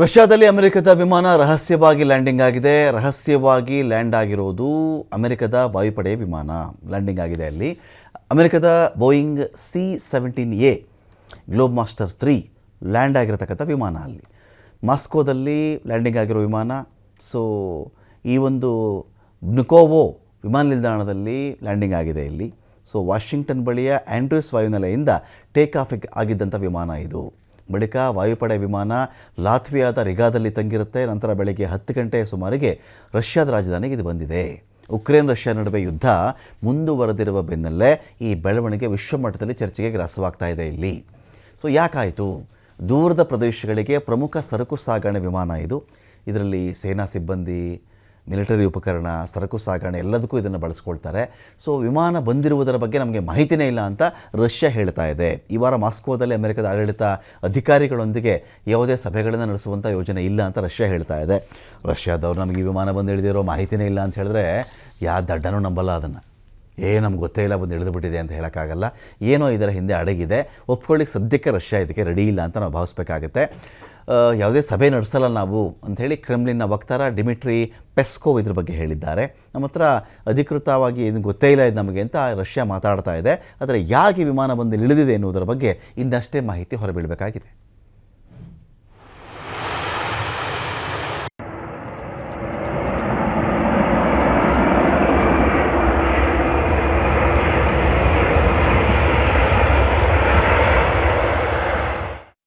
ರಷ್ಯಾದಲ್ಲಿ ಅಮೆರಿಕದ ವಿಮಾನ ರಹಸ್ಯವಾಗಿ ಲ್ಯಾಂಡಿಂಗ್ ಆಗಿದೆ. ರಹಸ್ಯವಾಗಿ ಲ್ಯಾಂಡ್ ಆಗಿರೋದು ಅಮೆರಿಕದ ವಾಯುಪಡೆಯ ವಿಮಾನ ಲ್ಯಾಂಡಿಂಗ್ ಆಗಿದೆ. ಅಲ್ಲಿ ಅಮೆರಿಕದ Boeing C-17A globe master 3 land ಆಗಿರತಕ್ಕಂಥ ವಿಮಾನ ಅಲ್ಲಿ ಮಾಸ್ಕೋದಲ್ಲಿ ಲ್ಯಾಂಡಿಂಗ್ ಆಗಿರೋ ವಿಮಾನ. ಸೊ ಈ ಒಂದು ವ್ನುಕೋವೋ ವಿಮಾನ ನಿಲ್ದಾಣದಲ್ಲಿ ಲ್ಯಾಂಡಿಂಗ್ ಆಗಿದೆ ಇಲ್ಲಿ. ಸೊ ವಾಷಿಂಗ್ಟನ್ ಬಳಿಯ ಆಂಡ್ರ್ಯೂಸ್ ವಾಯುನೆಲೆಯಿಂದ ಟೇಕ್ ಆಫ್ ಆಗಿದ್ದಂಥ ವಿಮಾನ ಇದು. ಬಳಿಕ ವಾಯುಪಡೆ ವಿಮಾನ ಲಾತ್ವಿಯಾದ ರಿಗಾದಲ್ಲಿ ತಂಗಿರುತ್ತೆ. ನಂತರ ಬೆಳಗ್ಗೆ 10 ಗಂಟೆಯ ಸುಮಾರಿಗೆ ರಷ್ಯಾದ ರಾಜಧಾನಿಗೆ ಇದು ಬಂದಿದೆ. ಉಕ್ರೇನ್ ರಷ್ಯಾ ನಡುವೆ ಯುದ್ಧ ಮುಂದುವರೆದಿರುವ ಬೆನ್ನಲ್ಲೇ ಈ ಬೆಳವಣಿಗೆ ವಿಶ್ವಮಟ್ಟದಲ್ಲಿ ಚರ್ಚೆಗೆ ಗ್ರಾಸವಾಗ್ತಾ ಇದೆ ಇಲ್ಲಿ. ಸೊ ಯಾಕಾಯಿತು? ದೂರದ ಪ್ರದೇಶಗಳಿಗೆ ಪ್ರಮುಖ ಸರಕು ಸಾಗಣೆ ವಿಮಾನ ಇದು. ಇದರಲ್ಲಿ ಸೇನಾ ಸಿಬ್ಬಂದಿ, ಮಿಲಿಟರಿ ಉಪಕರಣ, ಸರಕು ಸಾಗಣೆ ಎಲ್ಲದಕ್ಕೂ ಇದನ್ನು ಬಳಸ್ಕೊಳ್ತಾರೆ. ಸೊ ವಿಮಾನ ಬಂದಿರುವುದರ ಬಗ್ಗೆ ನಮಗೆ ಮಾಹಿತಿನೇ ಇಲ್ಲ ಅಂತ ರಷ್ಯಾ ಹೇಳ್ತಾ ಇದೆ. ಈ ವಾರ ಮಾಸ್ಕೋದಲ್ಲಿ ಅಮೆರಿಕದ ಆಡಳಿತ ಅಧಿಕಾರಿಗಳೊಂದಿಗೆ ಯಾವುದೇ ಸಭೆಗಳನ್ನು ನಡೆಸುವಂಥ ಯೋಜನೆ ಇಲ್ಲ ಅಂತ ರಷ್ಯಾ ಹೇಳ್ತಾ ಇದೆ. ರಷ್ಯಾದವ್ರು ನಮಗೆ ಈ ವಿಮಾನ ಬಂದು ಇಳಿದಿರೋ ಮಾಹಿತಿನೇ ಇಲ್ಲ ಅಂತ ಹೇಳಿದ್ರೆ ಯಾವ ದಡ್ಡನೂ ನಂಬಲ್ಲ ಅದನ್ನು. ನಮ್ಗೆ ಗೊತ್ತೇ ಇಲ್ಲ, ಬಂದು ಇಳಿದುಬಿಟ್ಟಿದೆ ಅಂತ ಹೇಳೋಕ್ಕಾಗಲ್ಲ. ಏನೋ ಇದರ ಹಿಂದೆ ಅಡಗಿದೆ. ಒಪ್ಕೊಳ್ಳಿಕ್ಕೆ ಸದ್ಯಕ್ಕೆ ರಷ್ಯಾ ಇದಕ್ಕೆ ರೆಡಿ ಇಲ್ಲ ಅಂತ ನಾವು ಭಾವಿಸ್ಬೇಕಾಗತ್ತೆ. ಯಾವುದೇ ಸಭೆ ನಡೆಸಲ್ಲ ನಾವು ಅಂಥೇಳಿ ಕ್ರೆಮ್ಲಿನ್ನ ವಕ್ತಾರ ಡಿಮಿಟ್ರಿ ಪೆಸ್ಕೋವ್ ಇದ್ರ ಬಗ್ಗೆ ಹೇಳಿದ್ದಾರೆ. ನಮ್ಮ ಹತ್ರ ಅಧಿಕೃತವಾಗಿ ಇದು ಗೊತ್ತೇ ಇಲ್ಲ ಇದು ನಮಗೆ ಅಂತ ರಷ್ಯಾ ಮಾತಾಡ್ತಾ ಇದೆ. ಆದರೆ ಯಾಕೆ ವಿಮಾನ ಬಂದು ಇಳಿದಿದೆ ಎನ್ನುವುದರ ಬಗ್ಗೆ ಇನ್ನಷ್ಟೇ ಮಾಹಿತಿ ಹೊರಬೀಳಬೇಕಾಗಿದೆ.